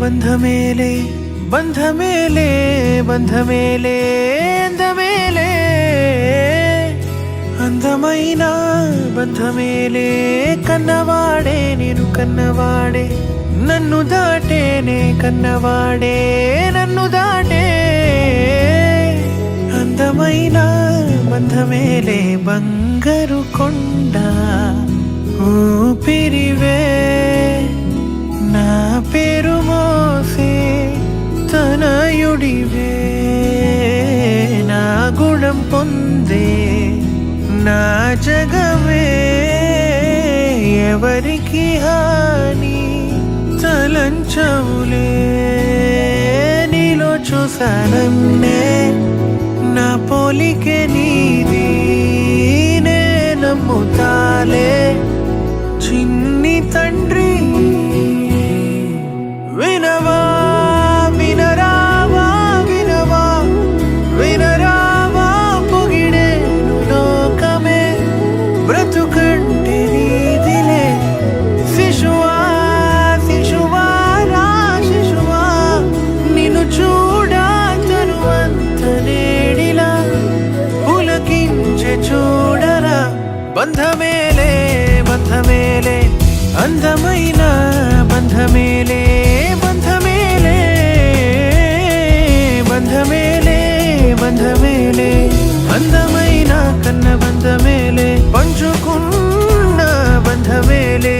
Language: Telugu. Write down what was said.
ಬಂಧ ಮೇಲೆ ಬಂಧ ಮೇಲೆ ಬಂಧ ಮೇಲೆ ಅಂದ ಮೇಲೆ అందమైన బంధ మేలే కన్నవాడే నేను కన్నవాడే నన్ను దాటేనే కన్నవాడే నన్ను దాటే అందమైన బంధ మేలే బంగారు కొండ ఊపిరివే నా పేరు మోసే తనయుడివే నా గుణం పొందే నా జగమే ఎవరికి హాని తలంచవులే నీలో చూసానన్నే నా పోలికే నీది నే నమ్ముతాలే చిన్ని తండ్రి వినవా వినరావా వినవా వినరావా పొగిడేను లోకమే బ్రతుకంటే నీదిలే శిశువా శిశువా రా శిశువా నిన్ను చూడా తనువంత నేడిలా పులకించే చూడరా బంధ మేలే అందమైన బంధ మేలే బంధ మేలే బంధ మేలే బంధ మేలే అందమైన కన్న బంధ మేలే పంచుకున్న బంధ మేలే